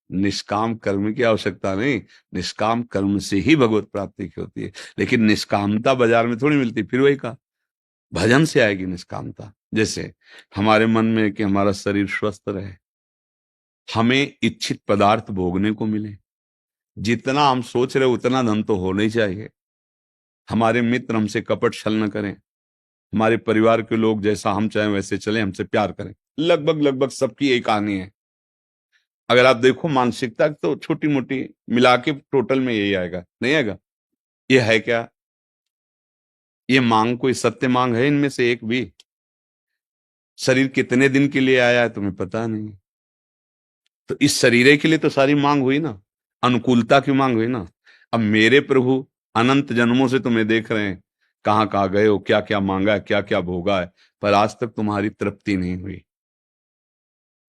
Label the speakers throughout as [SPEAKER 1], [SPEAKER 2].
[SPEAKER 1] निष्काम कर्म की आवश्यकता नहीं, निष्काम कर्म से ही भगवत प्राप्ति की होती है। लेकिन निष्कामता बाजार में थोड़ी मिलती, फिर वही का भजन से आएगी निष्कामता। जैसे हमारे मन में कि हमारा शरीर स्वस्थ रहे, हमें इच्छित पदार्थ भोगने को मिले, जितना हम सोच रहे उतना धन तो होना ही चाहिए, हमारे मित्र हमसे कपट छल न करें, हमारे परिवार के लोग जैसा हम चाहें वैसे चले, हमसे प्यार करें। लगभग लगभग सबकी एक कहानी है। अगर आप देखो मानसिकता तो छोटी मोटी मिला के टोटल में यही आएगा, नहीं आएगा? ये है क्या? ये मांग कोई सत्य मांग है इनमें से एक भी? शरीर कितने दिन के लिए आया है तुम्हें पता नहीं, तो इस शरीर के लिए तो सारी मांग हुई ना, अनुकूलता की मांग हुई ना। अब मेरे प्रभु अनंत जन्मों से तुम्हें देख रहे हैं, कहाँ कहाँ गए हो, क्या क्या मांगा है, क्या क्या भोगा है, पर आज तक तुम्हारी तृप्ति नहीं हुई।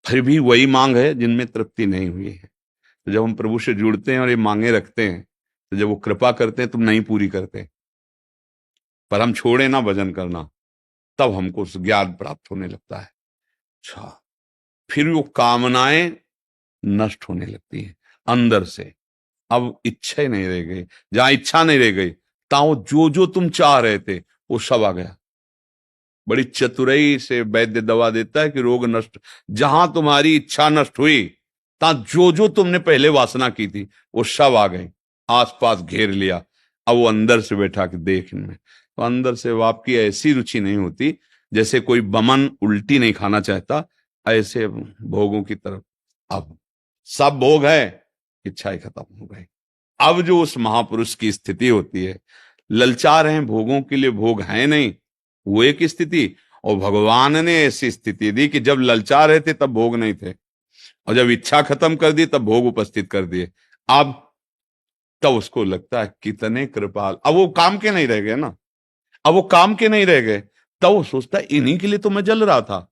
[SPEAKER 1] फिर भी वही मांग है जिनमें तृप्ति नहीं हुई है। तो जब हम प्रभु से जुड़ते हैं और ये मांगे रखते हैं, तो जब वो कृपा करते हैं तुम नहीं पूरी करते, पर हम छोड़े ना भजन करना, तब हमको ज्ञान प्राप्त होने लगता है। अच्छा, फिर वो कामनाएं नष्ट होने लगती है अंदर से। अब इच्छा ही नहीं रह गई, जहां इच्छा नहीं रह गई ताओ जो जो तुम चाह रहे थे वो सब आ गया। बड़ी चतुराई से वैद्य दवा देता है कि रोग नष्ट, जहां तुम्हारी इच्छा नष्ट हुई, ता जो जो तुमने पहले वासना की थी वो सब आ गई, आसपास घेर लिया। अब वो अंदर से बैठा के देख इनमें, तो अंदर से वो आपकी ऐसी रुचि नहीं होती, जैसे कोई बमन उल्टी नहीं खाना चाहता, ऐसे भोगों की तरफ। अब सब भोग है, इच्छा ही खत्म हो गई। अब जो उस महापुरुष की स्थिति होती है, ललचा रहे हैं भोगों के लिए, भोग है नहीं, वो एक स्थिति। और भगवान ने ऐसी स्थिति दी कि जब ललचा रहे थे तब भोग नहीं थे, और जब इच्छा खत्म कर दी तब भोग उपस्थित कर दिए। अब तब उसको लगता है कितने कृपाल। अब वो काम के नहीं रह गए ना, अब वो काम के नहीं रह गए, तब वो सोचता है इन्हीं के लिए तो मैं जल रहा था,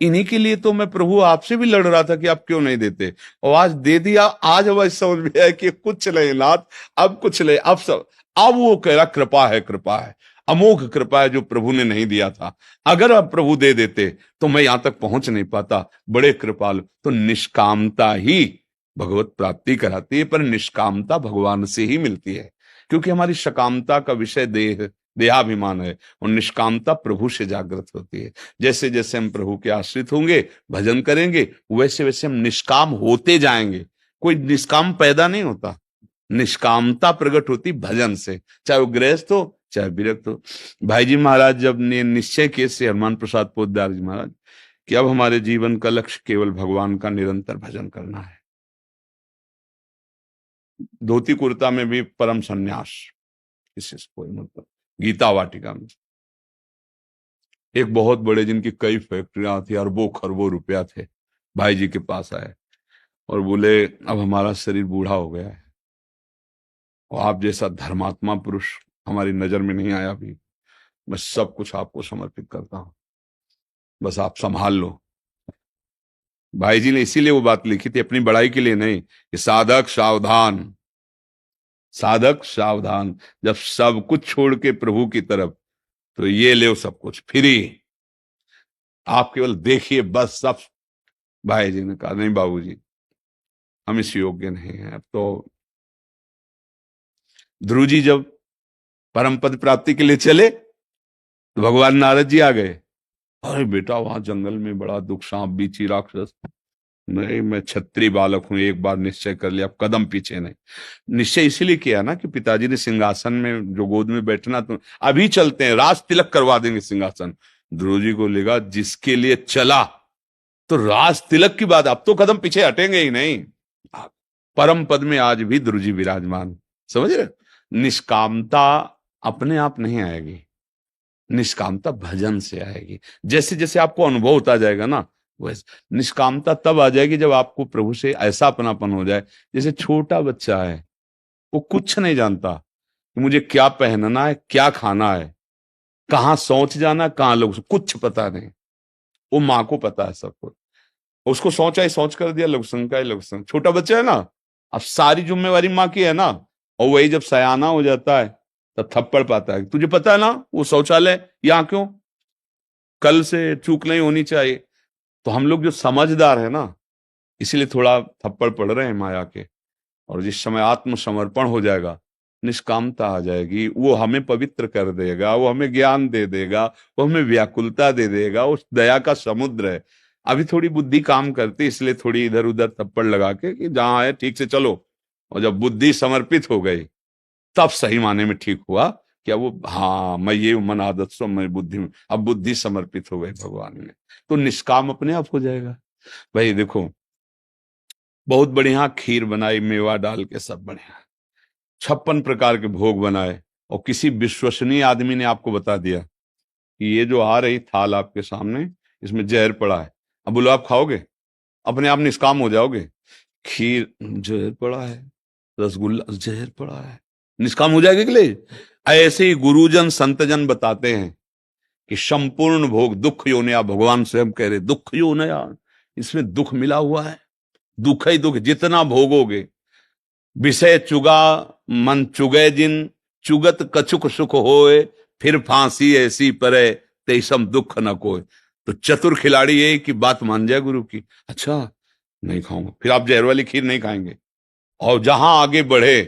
[SPEAKER 1] इन्हीं के लिए तो मैं प्रभु आपसे भी लड़ रहा था कि आप क्यों नहीं देते, और आज दे दिया। आज अब समझ में आया कि कुछ नहीं नाथ, अब कुछ नहीं, अब सब। अब वो कह रहा कृपा है, कृपा है, अमोघ कृपा है जो प्रभु ने नहीं दिया था। अगर अब प्रभु दे देते तो मैं यहां तक पहुंच नहीं पाता, बड़े कृपालु। तो निष्कामता ही भगवत प्राप्ति कराती है, पर निष्कामता भगवान से ही मिलती है, क्योंकि हमारी सकामता का विषय देह, देहाभिमान है, और निष्कामता प्रभु से जागृत होती है। जैसे जैसे हम प्रभु के आश्रित होंगे, भजन करेंगे, वैसे वैसे हम निष्काम होते जाएंगे। कोई निष्काम पैदा नहीं होता, निष्कामता प्रकट होती भजन से, चाहे वो गृहस्थ हो चाहे विरक्त हो। भाई जी महाराज जब ने निश्चय किए से हनुमान प्रसाद पोद्दार जी महाराज कि अब हमारे जीवन का लक्ष्य केवल भगवान का निरंतर भजन करना है, धोती कुर्ता में भी परम संन्यास, इससे कोई मतलब। गीता वाटिका में एक बहुत बड़े जिनकी कई फैक्ट्रियां थी, अरबों खरबों रुपया थे, भाई जी के पास आए और बोले अब हमारा शरीर बूढ़ा हो गया है, और आप जैसा धर्मात्मा पुरुष हमारी नजर में नहीं आया अभी, मैं सब कुछ आपको समर्पित करता हूं, बस आप संभाल लो। भाई जी ने इसीलिए वो बात लिखी थी, अपनी बड़ाई के लिए नहीं, कि साधक सावधान, साधक सावधान, जब सब कुछ छोड़ के प्रभु की तरफ, तो ये ले सब कुछ फ्री, आप केवल देखिए बस सब। भाई जी ने कहा नहीं बाबूजी, हम इस योग्य नहीं हैं। अब तो ध्रुव जी जब परम पद प्राप्ति के लिए चले तो भगवान नारद जी आ गए, अरे बेटा वहां जंगल में बड़ा दुख, सांप बीची राक्षस, नहीं मैं क्षत्रिय बालक हूं, एक बार निश्चय कर लिया, अब कदम पीछे नहीं। निश्चय इसीलिए किया ना कि पिताजी ने सिंहासन में जो गोद में बैठना, तो अभी चलते हैं, राज तिलक करवा देंगे सिंहासन। ध्रुव जी को लगा जिसके लिए चला तो राज तिलक की बात, अब तो कदम पीछे हटेंगे ही नहीं। परम पद में आज भी ध्रुव जी विराजमान, समझ रहे? निष्कामता अपने आप नहीं आएगी, निष्कामता भजन से आएगी। जैसे जैसे आपको अनुभव होता जाएगा ना, वैसे निष्कामता तब आ जाएगी जब आपको प्रभु से ऐसा अपनापन हो जाए। जैसे छोटा बच्चा है, वो कुछ नहीं जानता कि मुझे क्या पहनना है, क्या खाना है, कहाँ शौच जाना, कहाँ लोग, कुछ पता नहीं। वो माँ को पता है सब कुछ, उसको शौच है शौच कर दिया, लघुसंग का है लघुसंग, छोटा बच्चा है ना, अब सारी जिम्मेवारी माँ की है ना। और वही जब सयाना हो जाता है तब थप्पड़ पाता है, तुझे पता है ना वो शौचालय यहाँ क्यों, कल से चूक नहीं होनी चाहिए। तो हम लोग जो समझदार है ना, इसलिए थोड़ा थप्पड़ पड़ रहे हैं माया के। और जिस समय आत्मसमर्पण हो जाएगा, निष्कामता आ जाएगी, वो हमें पवित्र कर देगा, वो हमें ज्ञान दे देगा, वो हमें व्याकुलता दे देगा, उस दया का समुद्र है। अभी थोड़ी बुद्धि काम करती, इसलिए थोड़ी इधर उधर थप्पड़ लगा के कि जहां है ठीक से चलो। और जब बुद्धि समर्पित हो गई, तब सही माने में ठीक हुआ। क्या वो, हाँ, मैं ये मन आदत सो मैं बुद्धि में, अब बुद्धि समर्पित हो गई भगवान में, तो निष्काम अपने आप हो जाएगा। भाई देखो, बहुत बढ़िया खीर बनाई, मेवा डाल के सब बढ़िया, 56 प्रकार के भोग बनाए, और किसी विश्वसनीय आदमी ने आपको बता दिया कि ये जो आ रही थाल आपके सामने, इसमें जहर पड़ा है, अब बोलो आप खाओगे? अपने आप निष्काम हो जाओगे। खीर जहर पड़ा है, रसगुल्ला जहर पड़ा है, निष्काम हो जाएगा कि नहीं? ऐसे ही गुरुजन संतजन बताते हैं कि संपूर्ण भोग दुख योनया, भगवान स्वयं कह रहे दुख योनया, इसमें दुख मिला हुआ है, दुख ही दुख, जितना भोगोगे। विषय चुगा मन चुगे जिन, चुगत कछुक सुख होए, फिर फांसी ऐसी परे, तेसम दुख न कोय। तो चतुर खिलाड़ी ये कि बात मान जाए गुरु की, अच्छा नहीं खाऊंगा, फिर आप जहर वाली खीर नहीं खाएंगे, और जहां आगे बढ़े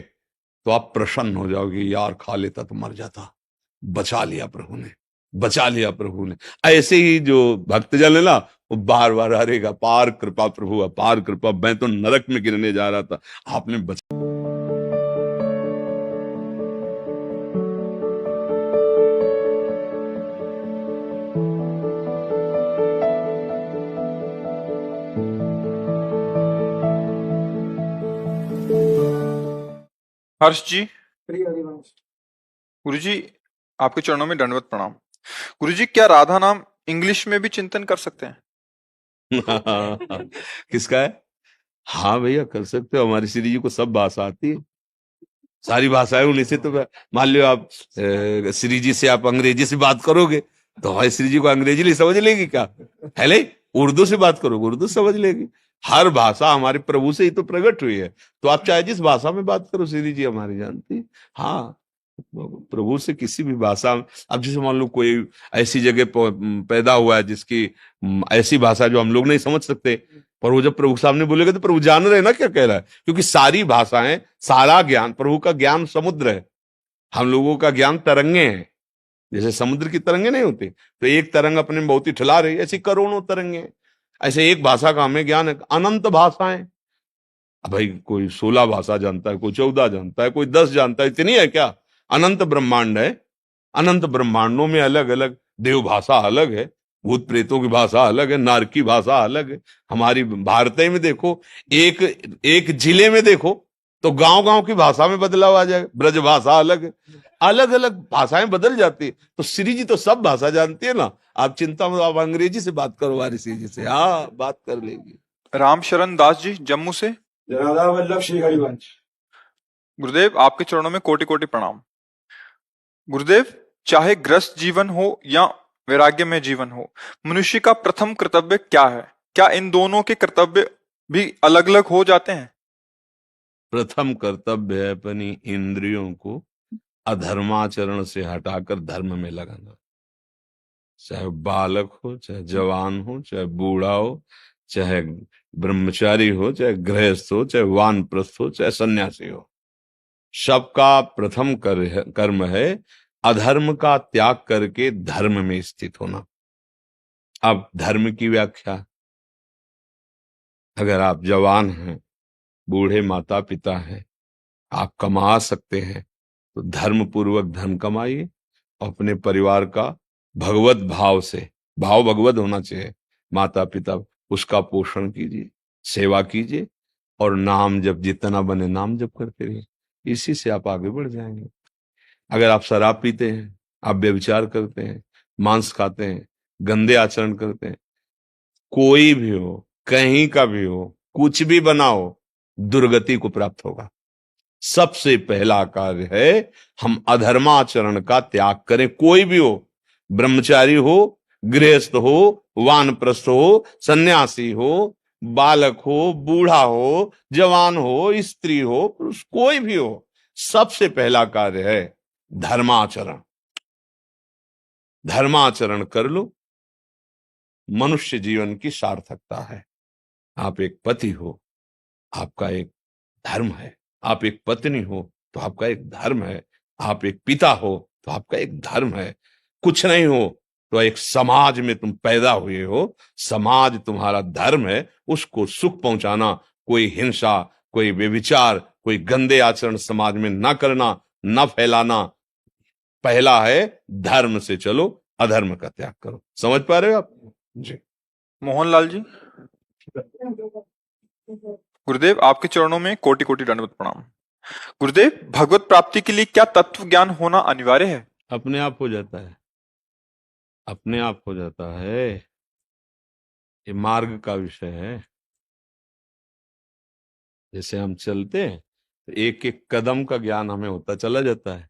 [SPEAKER 1] तो आप प्रसन्न हो जाओगे, यार खा लेता तो मर जाता, बचा लिया प्रभु ने, बचा लिया प्रभु ने। ऐसे ही जो भक्तजन है ना, वो बार बार हरेगा, पार कृपा प्रभु, अपार कृपा, मैं तो नरक में गिरने जा रहा था, आपने बचा।
[SPEAKER 2] हर्ष जी, गुरु जी, आपके चरणों में दंडवत प्रणाम। गुरु जी, क्या राधा नाम इंग्लिश में भी चिंतन कर सकते हैं?
[SPEAKER 1] किसका है? हाँ भैया, कर सकते हो, हमारी श्री जी को सब भाषा आती है, सारी भाषाएं उन्हीं से। तो मान लो आप श्री जी से आप अंग्रेजी से बात करोगे, तो हमारी श्री जी को अंग्रेजी नहीं समझ लेगी क्या? है नहीं? उर्दू से बात करोगे, उर्दू समझ लेगी। हर भाषा हमारे प्रभु से ही तो प्रकट हुई है, तो आप चाहे जिस भाषा में बात करो, श्री जी हमारी जानती है। हाँ, प्रभु से किसी भी भाषा में। अब जैसे मान लो कोई ऐसी जगह पैदा हुआ है जिसकी ऐसी भाषा जो हम लोग नहीं समझ सकते, पर वो जब प्रभु सामने बोलेगा तो प्रभु जान रहे हैं ना क्या कह रहा है, क्योंकि सारी भाषाएं, सारा ज्ञान, प्रभु का ज्ञान समुद्र है, हम लोगों का ज्ञान तरंगे हैं। जैसे समुद्र की तरंगे नहीं होती, तो एक तरंग अपने में बहुत ही ठिला रही है, ऐसी करोड़ों तरंगे हैं। ऐसे एक भाषा का हमें ज्ञान है, अनंत भाषाएं। अब भाई कोई 16 भाषा जानता है, कोई 14 जानता है, कोई 10 जानता है, इतनी है क्या? अनंत ब्रह्मांड है, अनंत ब्रह्मांडों में अलग अलग देव भाषा अलग है, भूत प्रेतों की भाषा अलग है, नार की भाषा अलग है। हमारी भारत में देखो, एक एक जिले में देखो तो गांव गांव की भाषा में बदलाव आ जाएगा, ब्रज भाषा अलग है, अलग अलग भाषाएं बदल जाती है। तो श्री जी तो सब भाषा जानती है ना, आप चिंता मत, आप अंग्रेजी से बात करो हमारी श्री जी से, हाँ बात कर लेगी।
[SPEAKER 2] राम शरण दास जी, जम्मू से।
[SPEAKER 3] राधा वल्लभ श्री हरिवंश।
[SPEAKER 2] गुरुदेव, आपके चरणों में कोटि कोटि प्रणाम। गुरुदेव, चाहे ग्रस्त जीवन हो या वैराग्य में जीवन हो, मनुष्य का प्रथम कर्तव्य क्या है? क्या इन दोनों के कर्तव्य भी अलग अलग हो जाते हैं?
[SPEAKER 1] प्रथम कर्तव्य है अपनी इंद्रियों को अधर्माचरण से हटाकर धर्म में लगाना। चाहे बालक हो, चाहे जवान हो, चाहे बूढ़ा हो, चाहे ब्रह्मचारी हो, चाहे गृहस्थ हो, चाहे वानप्रस्थ हो, चाहे सन्यासी हो, सबका प्रथम कर्म है अधर्म का त्याग करके धर्म में स्थित होना। अब धर्म की व्याख्या, अगर आप जवान हैं, बूढ़े माता पिता हैं, आप कमा सकते हैं, तो धर्म पूर्वक धन कमाइए, अपने परिवार का भगवत भाव से, भाव भगवत होना चाहिए, माता पिता, उसका पोषण कीजिए, सेवा कीजिए, और नाम जब जितना बने नाम जप करते रहिए, इसी से आप आगे बढ़ जाएंगे। अगर आप शराब पीते हैं, आप व्यभिचार करते हैं, मांस खाते हैं, गंदे आचरण करते हैं, कोई भी हो, कहीं का भी हो, कुछ भी बनाओ, दुर्गति को प्राप्त होगा। सबसे पहला कार्य है हम अधर्माचरण का त्याग करें, कोई भी हो, ब्रह्मचारी हो, गृहस्थ हो, वानप्रस्थ हो, सन्यासी हो, बालक हो, बूढ़ा हो, जवान हो, स्त्री हो, पुरुष, कोई भी हो, सबसे पहला कार्य है धर्माचरण। धर्माचरण कर लो, मनुष्य जीवन की सार्थकता है। आप एक पति हो, आपका एक धर्म है। आप एक पत्नी हो तो आपका एक धर्म है। आप एक पिता हो तो आपका एक धर्म है। कुछ नहीं हो तो एक समाज में तुम पैदा हुए हो, समाज तुम्हारा धर्म है, उसको सुख पहुंचाना। कोई हिंसा, कोई व्यभिचार, कोई गंदे आचरण समाज में ना करना, ना फैलाना। पहला है धर्म से चलो, अधर्म का त्याग करो। समझ पा रहे हो आप जी?
[SPEAKER 2] मोहनलाल जी, गुरुदेव आपके चरणों में कोटि कोटि दंडवत प्रणाम। गुरुदेव, भगवत प्राप्ति के लिए क्या तत्व ज्ञान होना अनिवार्य है?
[SPEAKER 1] अपने आप हो जाता है, अपने आप हो जाता है। ये मार्ग का विषय है। जैसे हम चलते हैं तो एक एक कदम का ज्ञान हमें होता चला जाता है।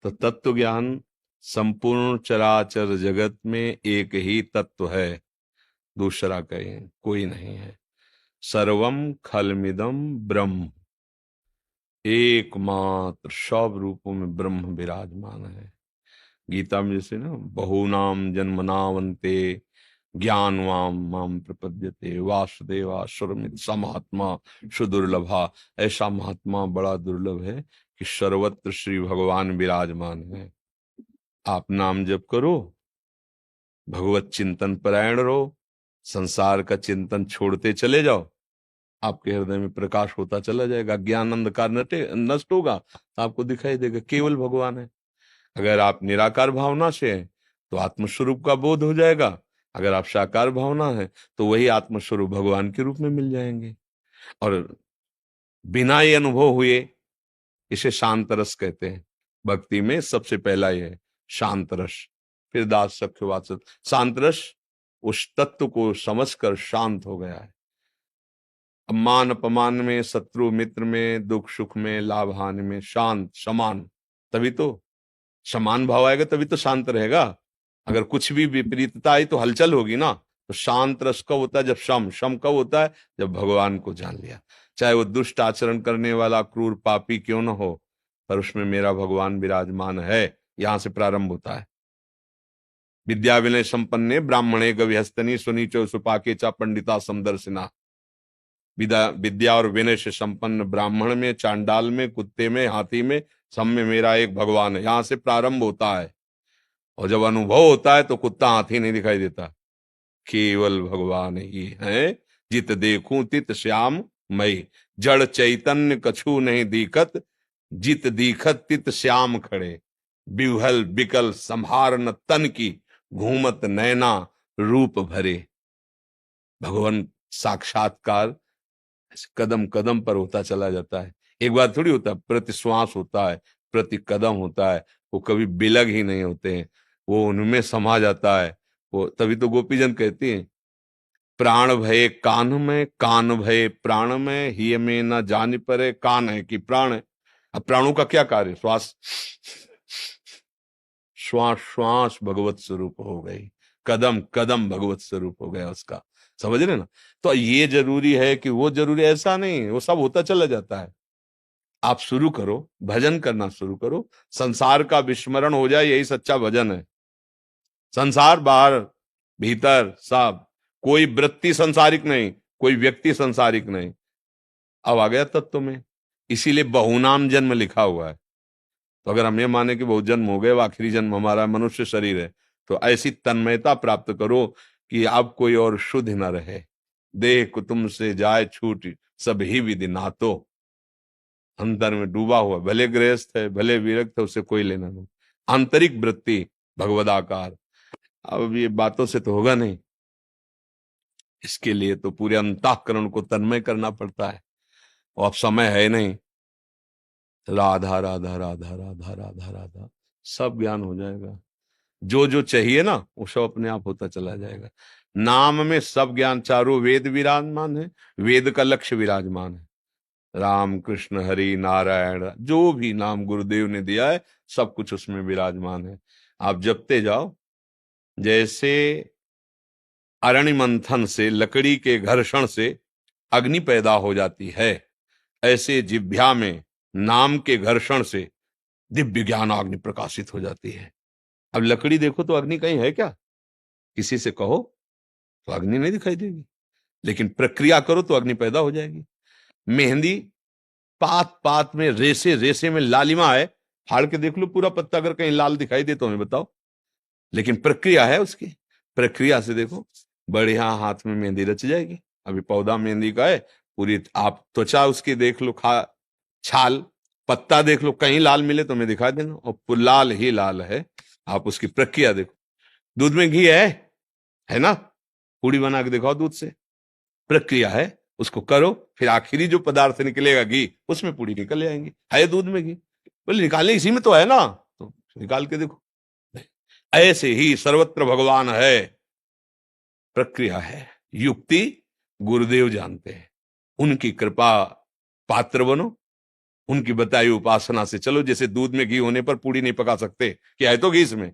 [SPEAKER 1] तो तत्व ज्ञान, संपूर्ण चराचर जगत में एक ही तत्व है, दूसरा कहीं कोई नहीं है। सर्वम खलमिदम ब्रह्म, एकमात्र सब रूपों में ब्रह्म विराजमान है। गीता में जैसे ना, बहूनाम जन्मनावन्ते ज्ञानवाम माम प्रपद्यते वासुदेवासुरमित स महात्मा सुदुर्लभा। ऐसा महात्मा बड़ा दुर्लभ है कि सर्वत्र श्री भगवान विराजमान है। आप नाम जप करो, भगवत चिंतन परायण रहो, संसार का चिंतन छोड़ते चले जाओ, आपके हृदय में प्रकाश होता चला जाएगा। ज्ञान अंधकार नष्ट होगा, आपको दिखाई देगा केवल भगवान है। अगर आप निराकार भावना से हैं तो आत्मस्वरूप का बोध हो जाएगा। अगर आप साकार भावना है तो वही आत्मस्वरूप भगवान के रूप में मिल जाएंगे। और बिना ये अनुभव हुए, इसे शांत रस कहते हैं। भक्ति में सबसे पहला ये है शांत रस, फिर दास सख्य वात्सल। शांत रस उस तत्व को समझकर शांत हो गया है। मान अपमान में, शत्रु मित्र में, दुख सुख में, लाभ हानि में शांत समान, तभी तो समान भाव आएगा, तभी तो शांत रहेगा। अगर कुछ भी विपरीतता आई तो हलचल होगी ना। तो शांत रस कब होता है? जब शम कब होता है? जब भगवान को जान लिया। चाहे वो दुष्ट आचरण करने वाला क्रूर पापी क्यों न हो, पर उसमें मेरा भगवान विराजमान है। यहां से प्रारंभ होता है। विद्या विनय संपन्ने ब्राह्मणे गविहस्तनी सुनीचो सुपाके चा पंडिता समदर्शिना। विद्या और विनय से संपन्न ब्राह्मण में, चांडाल में, कुत्ते में, हाथी में, सब में मेरा एक भगवान है। यहां से प्रारंभ होता है। और जब अनुभव होता है तो कुत्ता हाथी नहीं दिखाई देता, केवल भगवान ही है। जित देखूं तित श्याम मई, जड़ चैतन्य कछु नहीं दिखत, जित दिखत तित श्याम खड़े। बिहल बिकल संहार न तन की, घूमत नैना रूप भरे। भगवान साक्षात्कार कदम कदम पर होता चला जाता है। एक बार थोड़ी होता है, प्रति श्वास होता है, प्रति कदम होता है। वो कभी बिलग ही नहीं होते हैं, वो उनमें समा जाता है। वो तभी तो गोपीजन कहती हैं, प्राण भये कान में, कान भये प्राण में, ही में न जान परे। कान है कि प्राण है। अब प्राणों का क्या कार्य? श्वास, श्वास श्वास भगवत स्वरूप हो गई, कदम कदम भगवत स्वरूप हो गया उसका। समझ रहे ना? तो ये जरूरी है कि वो जरूरी, ऐसा नहीं, वो सब होता चला जाता है। आप शुरू करो, भजन करना शुरू करो, संसार का विस्मरण हो जाए, यही सच्चा भजन है। संसार बाहर भीतर सब, कोई वृत्ति संसारिक नहीं, कोई व्यक्ति संसारिक नहीं। अब आ गया तत्व में, इसीलिए बहुनाम जन्म लिखा हुआ है। तो अगर हम ये माने कि बहुत जन्म हो गए, वो आखिरी जन्म हमारा मनुष्य शरीर है, तो ऐसी तन्मयता प्राप्त करो कि अब कोई और शुद्ध न रहे। देह कुतुम से जाए छूट, सब ही विधि नातो। अंतर में डूबा हुआ, भले गृहस्थ है, भले विरक्त है, उससे कोई लेना नहीं। आंतरिक वृत्ति भगवदाकार। अब ये बातों से तो होगा नहीं, इसके लिए तो पूरे अंतःकरण को तन्मय करना पड़ता है। और अब समय है नहीं। राधा राधा राधा राधा राधा राधा, सब ज्ञान हो जाएगा। जो जो चाहिए ना वो सब अपने आप होता चला जाएगा। नाम में सब ज्ञान, चारों वेद विराजमान है, वेद का लक्ष्य विराजमान है। राम कृष्ण हरि नारायण, जो भी नाम गुरुदेव ने दिया है सब कुछ उसमें विराजमान है। आप जपते जाओ। जैसे अरणि मंथन से, लकड़ी के घर्षण से अग्नि पैदा हो जाती है, ऐसे जिह्वा में नाम के घर्षण से दिव्य ज्ञान अग्नि प्रकाशित हो जाती है। अब लकड़ी देखो तो अग्नि कहीं है क्या? किसी से कहो तो अग्नि नहीं दिखाई देगी। लेकिन प्रक्रिया करो तो अग्नि पैदा हो जाएगी। मेहंदी पात पात में, रेसे रेसे में लालिमा है। फाड़ के देख लो पूरा पत्ता, अगर कहीं लाल दिखाई दे तो हमें बताओ। लेकिन प्रक्रिया है उसकी, प्रक्रिया से देखो बढ़िया हाथ में मेहंदी रच जाएगी। अभी पौधा मेहंदी का है, पूरी आप त्वचा उसकी देख लो, छाल पत्ता देख लो, कहीं लाल मिले तो हमें दिखा देना, और लाल ही लाल है। आप उसकी प्रक्रिया देखो। दूध में घी है ना, पूड़ी बना के दिखाओ दूध से, प्रक्रिया है, उसको करो, फिर आखिरी जो पदार्थ निकलेगा घी, उसमें पूड़ी निकल जाएंगी। है दूध में घी, बोले निकालने इसी में तो है ना, तो निकाल के देखो। ऐसे ही सर्वत्र भगवान है, प्रक्रिया है, युक्ति गुरुदेव जानते हैं। उनकी कृपा पात्र बनो, उनकी बताई उपासना से चलो। जैसे दूध में घी होने पर पूड़ी नहीं पका सकते, क्या है तो घी इसमें,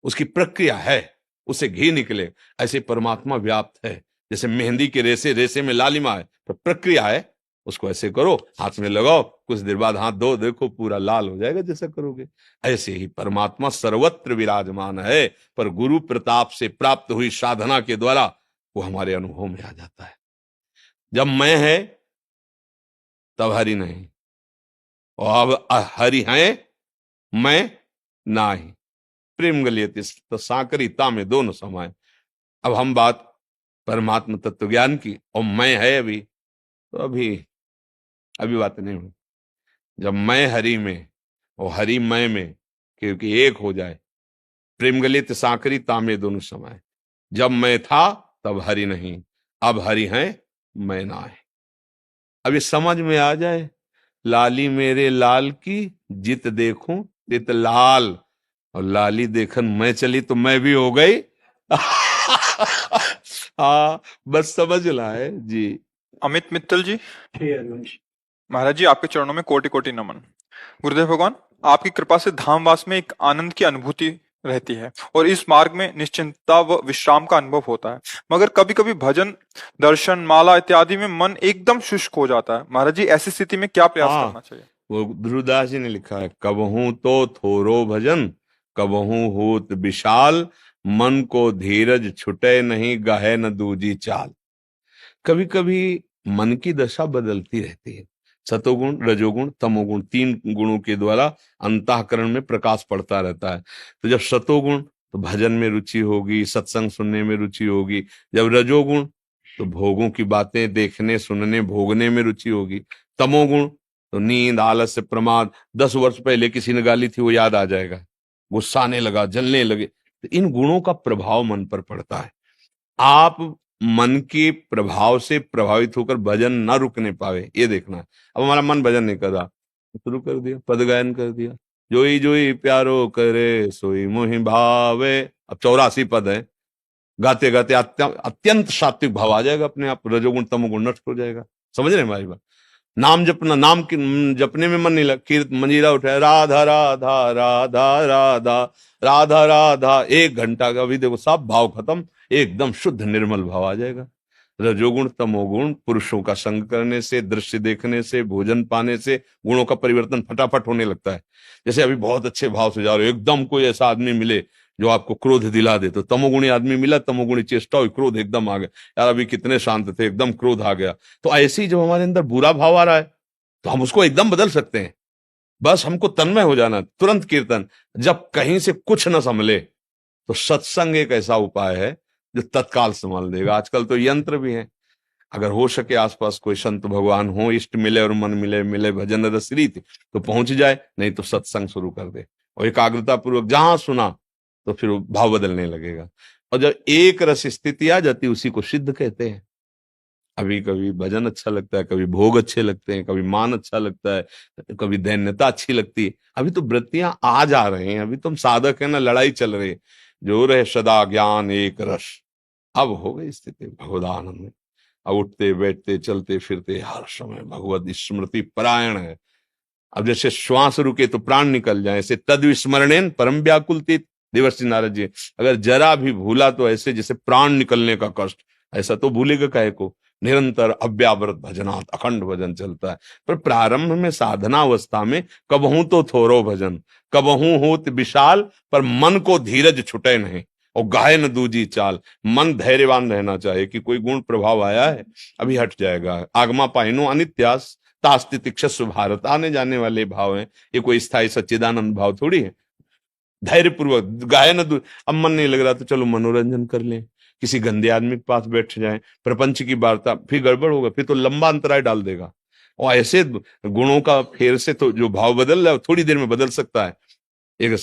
[SPEAKER 1] उसकी प्रक्रिया है, उसे घी निकले। ऐसे परमात्मा व्याप्त है, जैसे मेहंदी के रेसे रेसे में लालिमा है, तो प्रक्रिया है, उसको ऐसे करो, हाथ में लगाओ, कुछ देर बाद हाथ धो, देखो पूरा लाल हो जाएगा जैसा करोगे। ऐसे ही परमात्मा सर्वत्र विराजमान है, पर गुरु प्रताप से प्राप्त हुई साधना के द्वारा वो हमारे अनुभव में आ जाता है। जब मैं है तब हरि नहीं, और अब हरि है मैं नाही, प्रेम गलियति तो साकरिता में दोनों समाये। अब हम बात परमात्मा तत्व ज्ञान की, और मैं है अभी, तो अभी बात नहीं हुई। जब मैं हरि में और हरि मैं क्योंकि एक हो जाए, प्रेम गलित साकरी तामे दोनों समाये। जब मैं था तब हरि नहीं, अब हरि है मैं ना है। अब ये समझ में आ जाए, लाली मेरे लाल की जित देखूं तित लाल, और लाली देखन मैं चली तो मैं भी हो गई। हाँ, बस समझ लाए जी।
[SPEAKER 2] अमित मित्तल जी,
[SPEAKER 3] श्री हरिवंश।
[SPEAKER 2] महाराज जी आपके चरणों में कोटि कोटि नमन। गुरुदेव भगवान, आपकी कृपा से धामवास में एक आनंद की अनुभूति रहती है और इस मार्ग में निश्चिंतता व विश्राम का अनुभव होता है, मगर कभी कभी भजन, दर्शन, माला इत्यादि में मन एकदम शुष्क हो जाता है। महाराज जी, ऐसी स्थिति में क्या प्रयास करना चाहिए?
[SPEAKER 1] वो ध्रुवदास जी ने लिखा है, कबहू तो थोरो भजन, कबहू होत विशाल, मन को धीरज छुटे नहीं, गाहे न दूजी चाल। कभी कभी मन की दशा बदलती रहती है। सतोगुण, रजोगुण, तमोगुण, तीन गुणों के द्वारा अंतःकरण में प्रकाश पड़ता रहता है। तो जब सतोगुण तो भजन में रुचि होगी, सत्संग सुनने में रुचि होगी। जब रजोगुण तो भोगों की बातें देखने, सुनने, भोगने में रुचि होगी। तमोगुण तो नींद, आलस्य, प्रमाद, 10 वर्ष पहले किसी ने गाली थी वो याद आ जाएगा, गुस्सा आने लगा, जलने लगे। तो इन गुणों का प्रभाव मन पर पड़ता है। आप मन के प्रभाव से प्रभावित होकर भजन न रुकने पावे, ये देखना है। अब हमारा मन भजन नहीं कर रहा, शुरू कर दिया, पद गायन कर दिया, जोई जोई प्यारो करे सोई मोहि भावे। अब 84 पद है, गाते गाते अत्यंत सात्विक भाव आ जाएगा अपने आप, रजोगुण तमोगुण नष्ट हो जाएगा। समझ रहे हमारी बात? नाम जपना, नाम की जपने में मन नहीं लगा, कीर्त मंजीरा उठाए, राधा राधा राधा राधा राधा राधा, 1 घंटा का भी देखो सब भाव खत्म, एकदम शुद्ध निर्मल भाव आ जाएगा। रजोगुण तमोगुण पुरुषों का संग करने से, दृश्य देखने से, भोजन पाने से गुणों का परिवर्तन फटाफट होने लगता है। जैसे अभी बहुत अच्छे भाव से जा रहे हो, एकदम कोई ऐसा आदमी मिले जो आपको क्रोध दिला दे, तो तमोगुणी आदमी मिला, तमोगुणी चेष्टा हुई, क्रोध एकदम आ गया, यार अभी कितने शांत थे, एकदम क्रोध आ गया। तो ऐसे ही जब हमारे अंदर बुरा भाव आ रहा है तो हम उसको एकदम बदल सकते हैं। बस हमको तन्मय हो जाना, तुरंत कीर्तन। जब कहीं से कुछ न संभले तो सत्संग एक ऐसा उपाय है जो तत्काल संभाल देगा। आजकल तो यंत्र भी है, अगर हो सके आसपास कोई संत भगवान हो, इष्ट मिले और मन मिले, मिले भजन रस रीति, तो पहुंच जाए, नहीं तो सत्संग शुरू कर दे और एकाग्रता पूर्वक जहां सुना तो फिर वो भाव बदलने लगेगा। और जब एक रस स्थिति आ जाती, उसी को सिद्ध कहते हैं। अभी कभी भजन अच्छा लगता है, कभी भोग अच्छे लगते हैं, कभी मान अच्छा लगता है, कभी दैन्यता अच्छी लगती है। अभी तो वृत्तियां आ जा रहे हैं, अभी तुम साधक है ना, लड़ाई चल रही है। जो रहे सदा ज्ञान एक रस, अब हो गई स्थिति भगवदानंद में। अब उठते बैठते चलते फिरते हर समय भगवत स्मृति परायण है। अब जैसे श्वास रुके तो प्राण निकल जाए, ऐसे तद विस्मरणेन परम व्याकुलतीत, देवर्षि नारद जी। अगर जरा भी भूला तो ऐसे जैसे प्राण निकलने का कष्ट, ऐसा तो भूलेगा काहे को। निरंतर अव्यावृत भजनात अखंड भजन चलता है। पर प्रारंभ में साधना अवस्था में कबहू तो थोरो भजन, कबहू होत विशाल, पर मन को धीरज छुटे नहीं, और गाहे न दूजी चाल। मन धैर्यवान रहना चाहिए कि कोई गुण प्रभाव आया है, अभी हट जाएगा। आगमा पाइनो अनित्यास तास्ति तिक्षस्व भारत, आने जाने वाले भाव हैं, ये कोई स्थायी सच्चिदानंद भाव थोड़ी है। धैर्य पूर्वक गाहे न अब मन नहीं लग रहा तो चलो मनोरंजन कर लें, किसी गंदे आदमी के पास बैठ जाए, प्रपंच की वार्ता, फिर गड़बड़ होगा, फिर तो लंबा अंतराय डाल देगा। और ऐसे गुणों का फेर से तो जो भाव बदल रहा है थोड़ी देर में बदल सकता है। एक